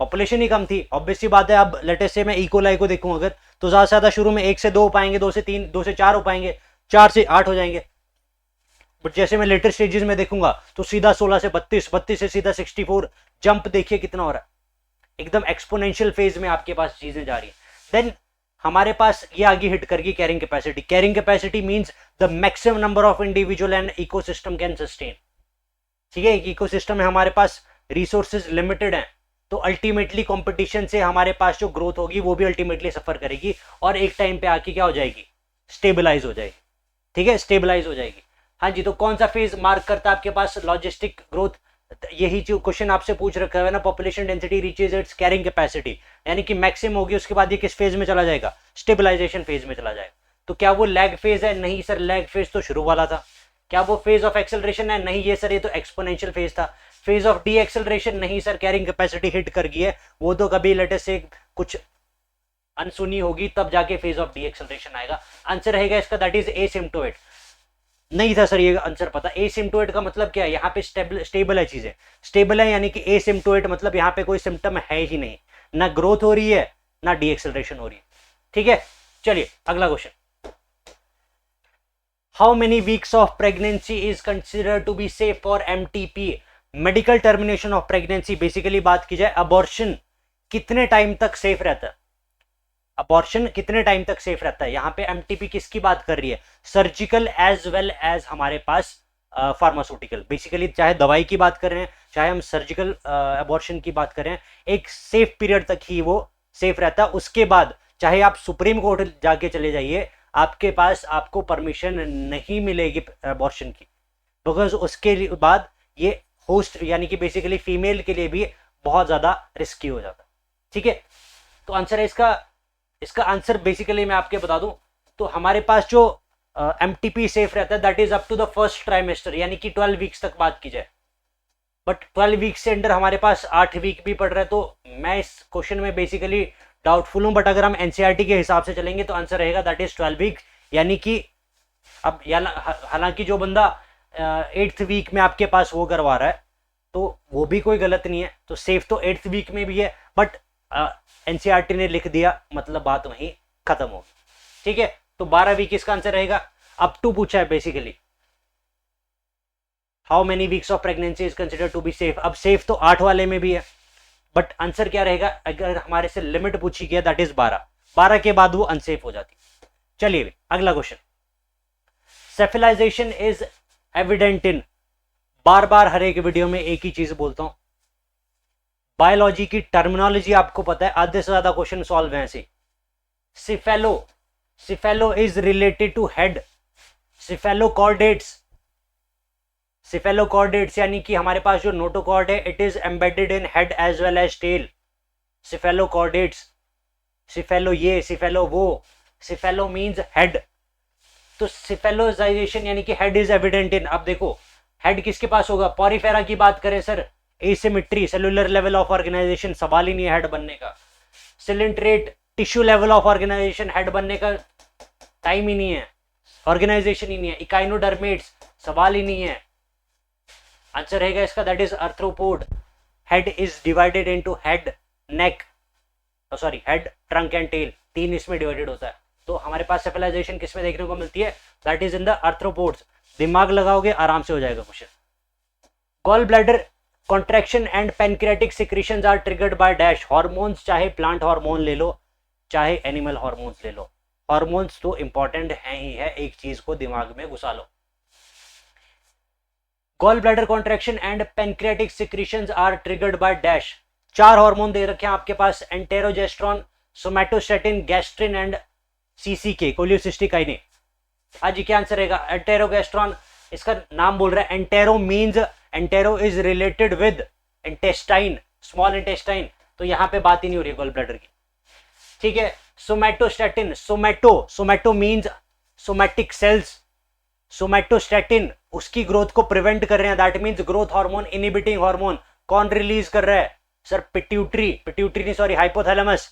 पॉपुलेशन ही कम थी, ऑब्वियसली बात है। अब लेटेस्ट से मैं इकोलाई को देखूं अगर, तो ज्यादा से ज्यादा शुरू में 1 से 2 हो पाएंगे, 2 से 3, 2 से 4 हो पाएंगे, 4 से 8 हो जाएंगे। बट जैसे मैं लेटेस्ट स्टेजेस में देखूंगा तो सीधा 16 से 32, 32 से सीधा 64, जंप देखिए कितना हो रहा है, एकदम एक्सपोनेंशियल फेज में आपके पास चीजें जा रही है। देन हमारे पास ये आगे हिट करगी carrying capacity. Carrying capacity means the maximum number of individual and ecosystem can sustain. ठीक है, एक इकोसिस्टम में हमारे पास रिसोर्सेज लिमिटेड हैं, तो अल्टीमेटली कंपटीशन से हमारे पास जो ग्रोथ होगी वो भी अल्टीमेटली सफर करेगी और एक टाइम पे आके क्या हो जाएगी? स्टेबलाइज हो जाएगी। ठीक है, स्टेबलाइज हो जाएगी। हाँ जी, तो कौन सा फेज मार्क करता है आपके पास लॉजिस्टिक ग्रोथ? यही जो क्वेश्चन आपसे पूछ रखा है ना, population density reaches it's carrying capacity, यानी कि मैक्सिमम होगी, उसके बाद ये किस फेज में चला जाएगा? स्टेबलाइजेशन फेज में चला जाएगा। तो क्या वो लैग फेज है? नहीं सर, लैग फेज तो शुरू वाला था। क्या वो फेज ऑफ एक्सेलरेशन है? नहीं ये सर, ये तो एक्सपोनेंशियल फेज था। Phase of D acceleration? नहीं सर, कैरिंग कैपेसिटी हिट कर गई है, वो तो कभी लेटेस्ट से कुछ अनसुनी होगी तब जाके फेज ऑफ डी एक्सेलरेशन आएगा। आंसर रहेगा इसका दैट इज एसिम्प्टोएट। नहीं था सर ये आंसर पता। एसिम्प्टोएट का मतलब क्या है? यहाँ पे स्टेबल है चीजें, स्टेबल है, यानी कि एसिम्प्टोएट मतलब यहाँ पे कोई सिम्टम है ही नहीं, ना ग्रोथ हो रही है ना डी एक्सेलरेशन हो रही है। ठीक है, चलिए अगला question. How many weeks of pregnancy is considered to be safe for MTP? Medical termination of pregnancy. Basically बात की जाए अबॉर्शन कितने टाइम तक सेफ रहता है? अबॉर्शन कितने टाइम तक सेफ रहता है? यहाँ पे एमटीपी किसकी बात कर रही है? सर्जिकल एज वेल एज हमारे पास फार्मास्यूटिकल। बेसिकली चाहे दवाई की बात कर रहे हैं, चाहे हम सर्जिकल अबॉर्शन की बात कर रहे हैं, एक सेफ पीरियड तक ही वो सेफ रहता है। उसके बाद चाहे आप सुप्रीम कोर्ट जाके चले जाइए, आपके पास आपको परमिशन नहीं मिलेगी अबॉर्शन की, बिकॉज उसके बाद ये होस्ट यानी कि बेसिकली फीमेल के लिए भी बहुत ज्यादा रिस्की हो जाता है। ठीक है, तो आंसर है इसका आंसर बेसिकली मैं आपके बता दूं तो हमारे पास जो एमटीपी सेफ रहता है that is up to the first trimester, यानी कि 12 वीक्स तक बात की जाए। बट 12 वीक्स से अंडर हमारे पास 8 वीक भी पड़ रहा है, तो मैं इस क्वेश्चन में बेसिकली डाउटफुल हूं। बट अगर हम एनसीईआरटी के हिसाब से चलेंगे तो आंसर रहेगा दैट इज 12 वीक, यानी कि अब हालांकि जो बंदा 8th वीक में आपके पास वो करवा रहा है तो वो भी कोई गलत नहीं है, तो सेफ तो 8th वीक में भी है, बट एनसीईआरटी ने लिख दिया मतलब बात वहीं खत्म होगी। ठीक है, तो 12 वीक इसका आंसर रहेगा। अप टू पूछा है basically, how many weeks of pregnancy is considered to be safe. अब सेफ तो 8 वाले में भी है, बट आंसर क्या रहेगा? अगर हमारे से लिमिट पूछी गया दैट इज 12 के बाद वो अनसेफ हो जाती। चलिए अगला क्वेश्चन। सेफिलाइजेशन इज एविडेंट इन, बार बार हर एक वीडियो में एक ही चीज बोलता हूं, बायोलॉजी की टर्मिनोलॉजी आपको पता है, आधे से ज्यादा क्वेश्चन सॉल्व है ऐसे। Cephalo is related to head, cephalochordates यानी कि हमारे पास जो नोटोकॉर्ड है it is embedded in head as well as tail. Cephalochordates, cephalo ये, सिफेलो वो, सिफेलो मींस हेड, तो सिफेलोजाइजेशन यानी कि हेड इज एविडेंट इन। अब देखो हेड किसके पास होगा? पॉरीफेरा की बात करें sir, asymmetry, cellular level of organisation, सवाल ही नहीं है हेड बनने का। Coelenterate, tissue level of organisation, head बनने का टाइम ही नहीं है, ऑर्गेनाइजेशन ही नहीं है। इकाइनोडर्मेट्स, सवाल ही नहीं है। आंसर रहेगा इसका that is arthropod. Head is divided into head, neck, sorry head, trunk and tail, 3 इसमें डिवाइडेड होता है। तो हमारे पास सेफलाइजेशन किसमें देखने को मिलती है? That is in the arthropods. दिमाग लगाओगे आराम से हो जाएगा question. Gall bladder contraction and pancreatic secretions are triggered by dash, hormones, चाहे प्लांट हार्मोन ले लो चाहे एनिमल हार्मोन्स ले लो, हार्मोन्स तो इंपॉर्टेंट है ही है, एक चीज को दिमाग में घुसा लो। Gall bladder contraction and pancreatic secretions are triggered by dash. 4 hormone दे रखे हैं आपके पास, enterogastrone, somatostatin, gastrin and CCK, cholecystokinin. आज क्या आंसर रहेगा? एंटेरोगेस्ट्रॉन, इसका नाम बोल रहा है entero means, entero is related with intestine, small intestine, तो यहां पे बात ही नहीं हो रही है गॉल ब्लैडर की। ठीक है, somatostatin, सोमैटो means somatic cells, somatostatin उसकी ग्रोथ को प्रिवेंट कर रहे हैं, that means growth hormone, inhibiting hormone. कौन रिलीज कर रहा है सर? पिट्यूटरी नहीं सॉरी, हाइपोथैलेमस।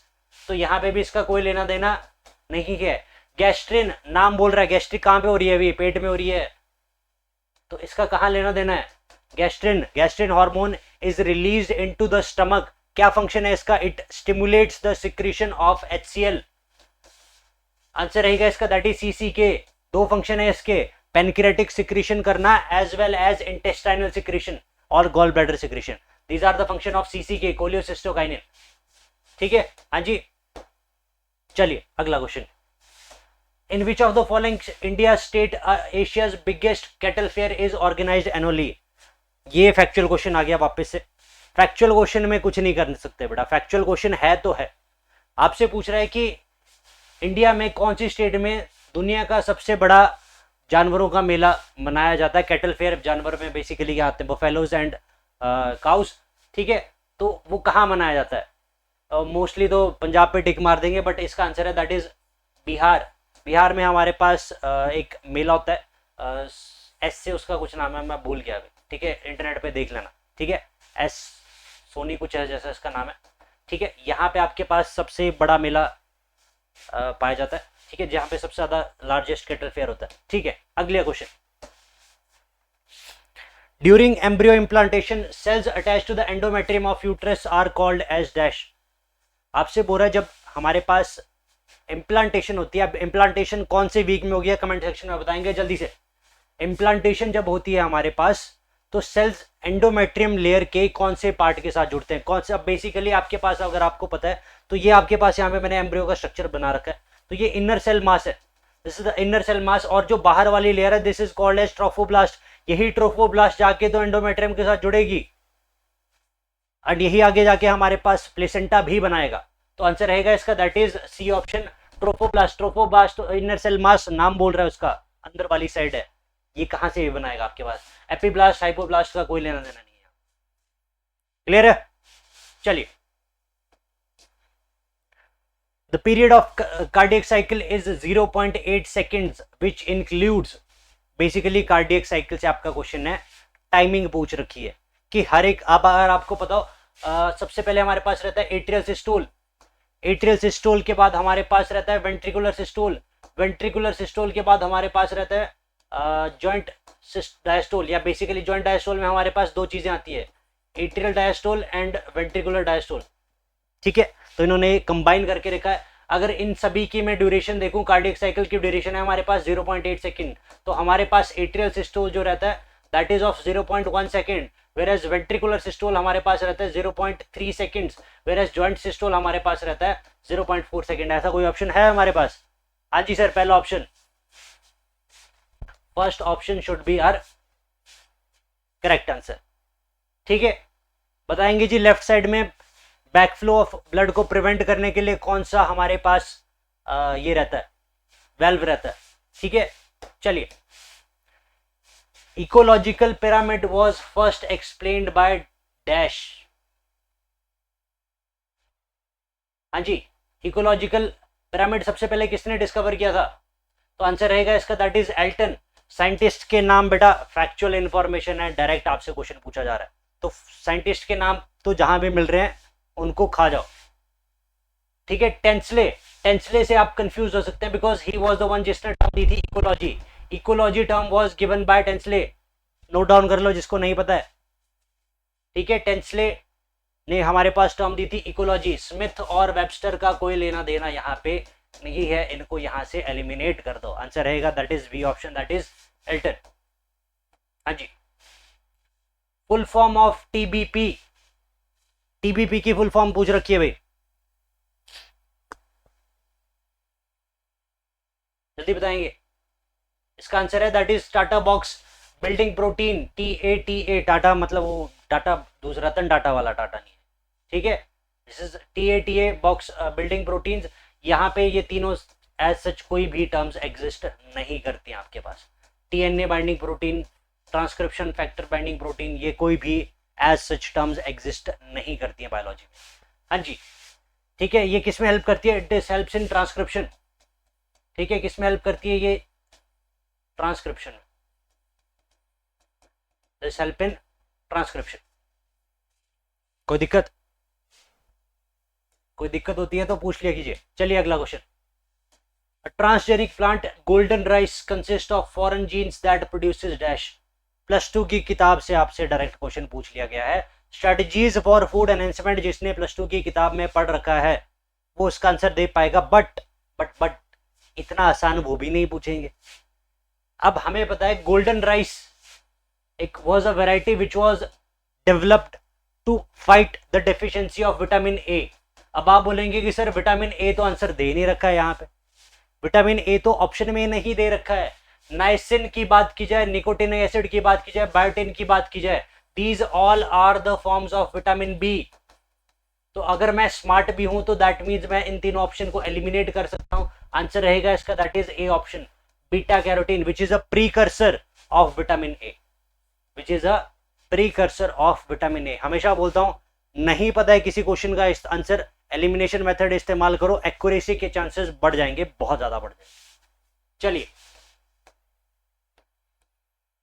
तो यहां पे भी इसका कोई लेना देना नहीं है। गैस्ट्रिन, नाम बोल रहा है, गैस्ट्रिक कहां पे हो रही है? अभी पेट में हो रही है, तो इसका कहां लेना देना है? Gastrin hormone is released into the stomach. क्या फंक्शन है इसका? It stimulates the secretion of HCl। Answer रहेगा इसका दैट इज CCK। दो फंक्शन है इसके, पेनक्रियाटिक सिक्रीशन करना as well as intestinal secretion और gall bladder secretion. These are the function of CCK, cholecystokinin. ठीक है, हाँ जी। चलिए अगला question. In which of the following India state Asia's biggest cattle fair is organised annually? ये factual question आ गया वापस से। फैक्चुअल क्वेश्चन में कुछ नहीं कर सकते बेटा, फैक्चुअल क्वेश्चन है तो है। आपसे पूछ रहा है कि इंडिया में कौन सी स्टेट में दुनिया का सबसे बड़ा जानवरों का मेला मनाया जाता है? कैटल फेयर, जानवर में बेसिकली क्या आते हैं? Buffaloes and cows. ठीक है, तो वो कहाँ मनाया जाता है? मोस्टली तो पंजाब पे टिक मार देंगे, बट इसका आंसर है दैट इज बिहार। बिहार में हमारे पास एक मेला होता है, एस से उसका कुछ नाम है, मैं भूल गया अभी। ठीक है, इंटरनेट पे देख लेना। ठीक है, एस सोनी कुछ है जैसा इसका नाम है। ठीक है, यहाँ पे आपके पास सबसे बड़ा मेला पाया जाता है। ठीक है, जहां पे सबसे ज्यादा लार्जेस्ट कैटल फेयर होता है। ठीक है, अगला question. During embryo implantation cells attach to the endometrium of uterus are called as dash. आपसे बोल रहा है जब हमारे पास इम्प्लांटेशन होती है, अब इम्प्लांटेशन कौन से वीक में होगी कमेंट सेक्शन में बताएंगे जल्दी से। इम्प्लांटेशन जब होती है हमारे पास तो सेल्स एंडोमेट्रियम लेयर के कौन से पार्ट के साथ जुड़ते हैं? कौन से? अब बेसिकली आपके पास अगर आपको पता है तो ये आपके पास यहाँ पे मैंने एम्ब्रियो का स्ट्रक्चर बना रखा है, तो ये इनर सेल मास है, this is the inner cell mass. और जो बाहर वाली लेयर है this is called as trophoblast. यही ट्रोफोब्लास्ट जाके तो एंडोमेट्रियम के साथ जुड़ेगी और यही आगे जाके हमारे पास प्लेसेंटा भी बनाएगा। तो आंसर रहेगा इसका that is C option, trophoblast. Trophoblast inner cell mass नाम बोल रहा है उसका, अंदर वाली साइड है। ये कहां से बनाएगा आपके पास? एपिब्लास्ट हाइपोब्लास्ट का कोई लेना देना नहीं है। क्लियर है? चलिए, the period of cardiac cycle is 0.8 seconds which includes, basically cardiac cycle से आपका क्वेश्चन है, टाइमिंग पूछ रखी है कि हर एक, अब अगर आपको पता हो सबसे पहले हमारे पास रहता है एट्रियल सिस्टोल, एट्रियल सिस्टोल के बाद हमारे पास रहता है वेंट्रिकुलर सिस्टोल, वेंट्रिकुलर सिस्टोल के बाद हमारे पास रहता है जॉइंट डायस्टोल, या बेसिकली जॉइंट डायस्टोल में हमारे पास दो चीजें आती है, atrial diastole and ventricular diastole. ठीक है, तो इन्होंने कंबाइन करके रखा है। अगर इन सभी की मैं ड्यूरेशन देखूं, कार्डियक साइकिल की ड्यूरेशन है हमारे पास 0.8 सेकंड, तो हमारे पास एट्रियल सिस्टोल जो रहता है that is of 0.1 second, where ventricular systole हमारे पास रहता है 0.3 सेकंड्स, वेयर जॉइंट सिस्टोल हमारे पास रहता है 0.4 सेकंड। ऐसा कोई ऑप्शन है हमारे पास? हाँ जी सर, पहला option, first option should be are correct answer. ठीक है, बताएंगे जी लेफ्ट साइड में बैकफ्लो ऑफ ब्लड को प्रिवेंट करने के लिए कौन सा हमारे पास ये रहता है, वेल्व रहता है। ठीक है, चलिए, ecological pyramid was first explained by dash. हाँ जी, इकोलॉजिकल पिरामिड सबसे पहले किसने डिस्कवर किया था? तो आंसर रहेगा इसका दैट इज एल्टन। साइंटिस्ट के नाम बेटा फैक्चुअल इंफॉर्मेशन है, डायरेक्ट आपसे क्वेश्चन पूछा जा रहा है, तो साइंटिस्ट के नाम तो जहां भी मिल रहे हैं उनको खा जाओ। ठीक है, टेंसले, टेंसले से आप कंफ्यूज हो सकते हैं because he was the one जिसने टर्म दी थी ecology. Ecology term was given by Tansley, note down कर लो जिसको नहीं पता है। ठीक है, टेंसले ने हमारे पास टर्म दी थी इकोलॉजी। स्मिथ और वेबस्टर का कोई लेना देना यहाँ पे नहीं है, इनको यहां से एलिमिनेट कर दो। आंसर रहेगा that is B option, that is Elton. हाँ जी, full form of TBP, TBP की फुल फॉर्म पूछ रखी है भाई, जल्दी बताएंगे। इसका आंसर है that is TATA box building protein, TATA। TATA मतलब वो टाटा दूसरा रतन टाटा वाला टाटा नहीं है। ठीक है, this is TATA box building proteins. यहाँ पे ये तीनों एज सच कोई भी टर्म्स एग्जिस्ट नहीं करती हैं आपके पास। TNA binding protein, transcription factor binding protein, ये कोई भी एज सच टर्म्स एग्जिस्ट नहीं करती हैं बायोलॉजी में। हाँ जी, ठीक है, ये किस में हेल्प करती है? It is helps in transcription. ठीक है, किस में हेल्प करती है ये? Transcription. This help in transcription. कोई दिक्कत? कोई दिक्कत होती है तो पूछ लिया कीजिए। चलिए अगला question. A transgenic plant golden rice consists of foreign genes that produces dash। +2 की किताब से आपसे डायरेक्ट क्वेश्चन पूछ लिया गया है। स्ट्रेटजीज फॉर फूड एनहेंसमेंट, जिसने +2 की किताब में पढ़ रखा है वो उसका आंसर दे पाएगा। बट इतना आसान वो भी नहीं पूछेंगे। अब हमें पता है गोल्डन राइस एक was a variety which was developed to fight the deficiency of vitamin A. अब आप बोलेंगे कि सर विटामिन ए तो आंसर दे नहीं रखा है, यहाँ पे विटामिन ए तो ऑप्शन में नहीं दे रखा है। नाइसिन की बात की जाए, निकोटिनिक एसिड की बात की जाए, बायोटिन की बात की जाए, these all are the forms of vitamin B. तो अगर मैं स्मार्ट भी हूं तो दैट मीन्स मैं इन तीनों ऑप्शन को एलिमिनेट कर सकता हूं। आंसर रहेगा इसका that is A option, beta carotene, which is a precursor of vitamin A, which is a precursor of vitamin ए। हमेशा बोलता हूं, नहीं पता है किसी क्वेश्चन का आंसर, एलिमिनेशन मेथड इस्तेमाल करो, एक्यूरेसी के चांसेस बढ़ जाएंगे, बहुत ज्यादा बढ़ जाएंगे। चलिए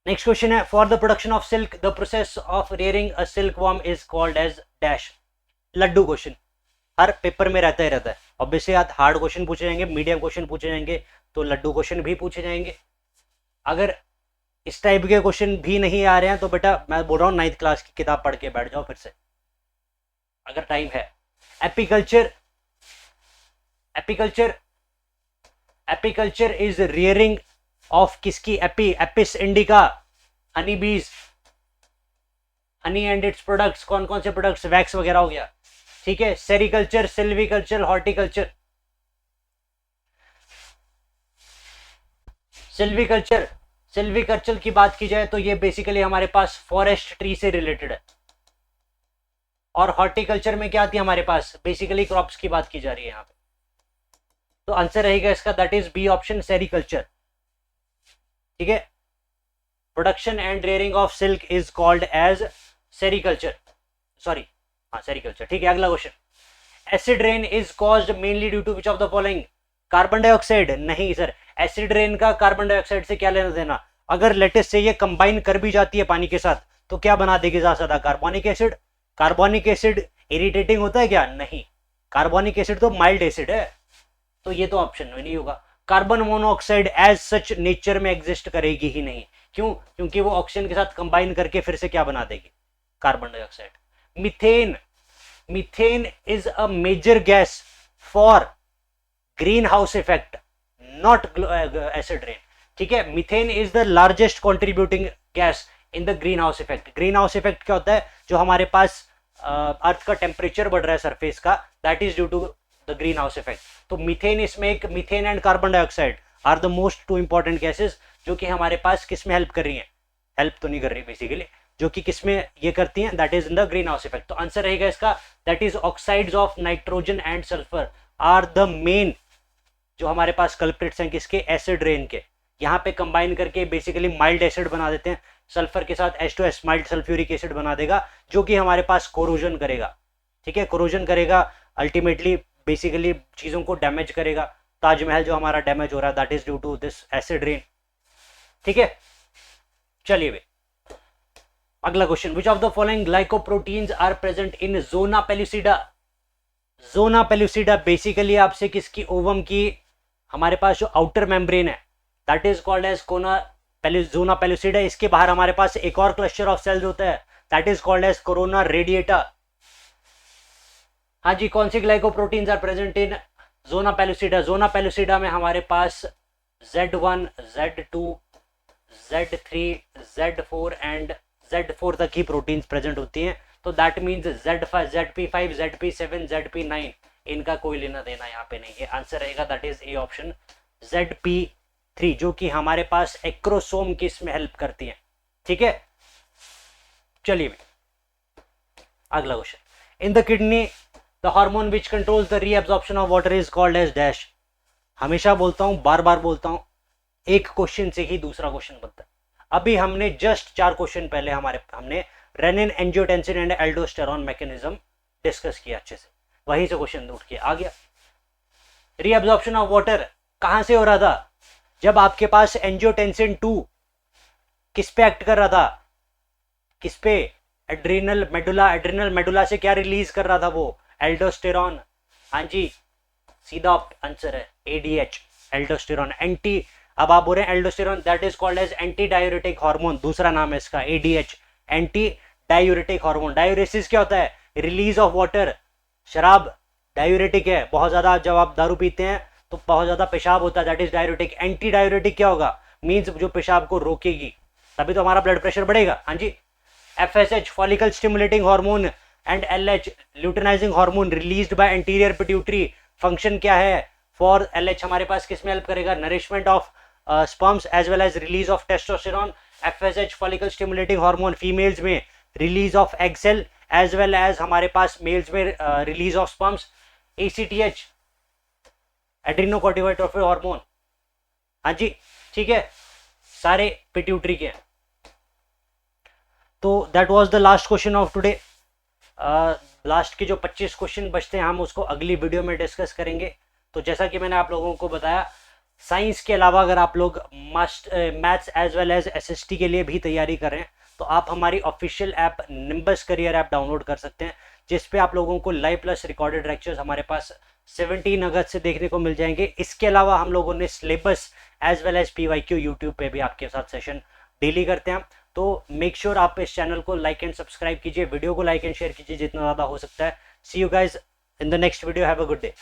नेक्स्ट क्वेश्चन है, for the production of silk the process of rearing a silk worm is called as dash. लड्डू क्वेश्चन हर पेपर में रहता ही रहता है। ऑब्वियसली आज हार्ड क्वेश्चन पूछे जाएंगे, मीडियम क्वेश्चन पूछे जाएंगे, तो लड्डू क्वेश्चन भी पूछे जाएंगे। अगर इस टाइप के क्वेश्चन भी नहीं आ रहे हैं तो बेटा मैं बोल रहा हूँ 9th क्लास की किताब पढ़ के बैठ जाओ फिर से, अगर टाइम है। Apiculture, apiculture, apiculture is rearing of किसकी? एपिस इंडिका, हनी बीज, हनी एंड इट्स प्रोडक्ट्स। कौन कौन से प्रोडक्ट्स? वैक्स वगैरह हो गया। ठीक है, sericulture, silviculture, horticulture. Silviculture, silviculture की बात की जाए तो ये बेसिकली हमारे पास फॉरेस्ट ट्री से रिलेटेड है। और हॉर्टिकल्चर में क्या आती है हमारे पास? बेसिकली क्रॉप्स की बात की जा रही है यहाँ पे। तो आंसर रहेगा इसका that is B option, sericulture. ठीक है, production and rearing of silk is called as sericulture, sorry हाँ सेरिकल्चर। ठीक है, अगला question. Acid rain is caused mainly due to which of the following? Carbon dioxide? नहीं sir, acid rain का carbon dioxide से क्या लेना देना? अगर लेटेस्ट से ये कंबाइन कर भी जाती है पानी के साथ तो क्या बना देगी ज्यादा से ज्यादा? Carbonic acid. Carbonic acid irritating होता है क्या? नहीं, कार्बोनिक एसिड तो माइल्ड एसिड है, तो ये तो ऑप्शन में नहीं होगा। Carbon monoxide as such nature में एग्जिस्ट करेगी ही नहीं। क्यों? क्योंकि वो ऑक्सीजन के साथ कंबाइन करके फिर से क्या बना देगी? Carbon dioxide. Methane, methane is a major gas for green house effect, not acid rain. ठीक है, methane is the largest contributing gas in the green house effect. Green house effect क्या होता है? जो हमारे पास अर्थ का टेम्परेचर बढ़ रहा है सरफेस का, that is due to the green house effect. तो मीथेन, इसमें एक methane and carbon dioxide are the most two important gases जो कि हमारे पास किस में हेल्प कर रही हैं? हेल्प तो नहीं कर रही बेसिकली, जो कि किस में ये करती हैं? That is in the green house effect. तो आंसर रहेगा इसका that is oxides of nitrogen and sulphur are the main जो हमारे पास कल्प्रिट्स हैं किसके? एसिड रेन के। यहाँ पे कंबाइन करके बेसिकली माइल्ड एसिड बना देते हैं, सल्फर के साथ H2S माइल्ड सल्फ्यूरिक एसिड बना देगा, जो कि हमारे पास कोरोजन करेगा। ठीक है, कोरोजन करेगा, अल्टीमेटली बेसिकली चीजों को डैमेज करेगा। ताजमहल जो हमारा डैमेज हो रहा है that is due to this acid rain. ठीक है, चलिए भाई अगला question. Which of the following glycoproteins are present in zona pellucida? Zona pellucida basically आपसे किसकी? ओवम की हमारे पास जो आउटर मेम्ब्रेन है that is called as zona pellucida. इसके बाहर हमारे पास एक और क्लस्टर ऑफ सेल्स होता है that is called as corona radiata. हाँ जी, कौन सी glycoproteins are present in zona pellucida? Zona pellucida में हमारे पास Z1, Z2, Z3, Z4 and Z4 तक ही प्रोटीन्स प्रेजेंट होती हैं। तो that means Z5, ZP5, ZP7, ZP9 इनका कोई लेना देना यहाँ पे नहीं है। आंसर रहेगा that is A option, ZP3, जो कि हमारे पास एक्रोसोम की इसमें हेल्प करती है। ठीक है, चलिए अगला question. In the kidney the hormone which controls the reabsorption of water is called as dash. हमेशा बोलता हूं, बार बार बोलता हूं, एक क्वेश्चन से ही दूसरा क्वेश्चन बनता है। अभी हमने जस्ट 4 क्वेश्चन पहले हमने renin, angiotensin and aldosterone mechanism discuss किया अच्छे से। वहीं से क्वेश्चन उठ के आ गया। रीअब्जॉर्प्शन ऑफ वाटर कहां से हो रहा था? जब आपके पास एंजियोटेंसिन 2 किस पे एक्ट कर रहा था? किस पे? Adrenal medulla. एड्रिनल मेडुला से क्या रिलीज कर रहा था वो? एल्डोस्टेरॉन। हाँ जी, सीधा आंसर है एडीएच, एल्डोस्टेरॉन। एंटी, अब आप बोल रहे हैं aldosterone that is called as anti diuretic hormone, दूसरा नाम है इसका ADH, anti diuretic hormone. Diuresis क्या होता है? Release of water. शराब डायूरेटिक है, बहुत ज्यादा जब आप दारू पीते हैं तो बहुत ज्यादा पेशाब होता है, that is diuretic. Anti diuretic क्या होगा? मीन्स जो पेशाब को रोकेगी, तभी तो हमारा ब्लड प्रेशर बढ़ेगा। हाँ जी। FSH follicle stimulating hormone and LH luteinising hormone released by anterior pituitary. Function क्या है? फॉर LH हमारे पास किस में हेल्प करेगा? Nourishment of sperms as well as release of testosterone. FSH follicle stimulating hormone females में release of egg cell as well as हमारे पास males में release of sperms. ACTH adrenocorticoid hormone. हाँ जी, ठीक है, सारे पिट्यूटरी के हैं। तो that was the last question of today. Last के जो 25 क्वेश्चन बचते हैं हम उसको अगली वीडियो में डिस्कस करेंगे। तो जैसा कि मैंने आप लोगों को बताया, साइंस के अलावा अगर आप लोग maths as well as SST के लिए भी तैयारी कर रहे हैं तो आप हमारी official app nimbus career app download कर सकते हैं, जिस पे आप लोगों को लाइव प्लस रिकॉर्डेड लेक्चर्स हमारे पास 17 अगस्त से देखने को मिल जाएंगे। इसके अलावा हम लोगों ने syllabus as well as PYQ YouTube पे भी आपके साथ सेशन डेली करते हैं। तो मेक श्योर आप इस चैनल को लाइक एंड सब्सक्राइब कीजिए, वीडियो को लाइक एंड शेयर कीजिए जितना ज़्यादा हो सकता है। See you guys in the next video, have a good day.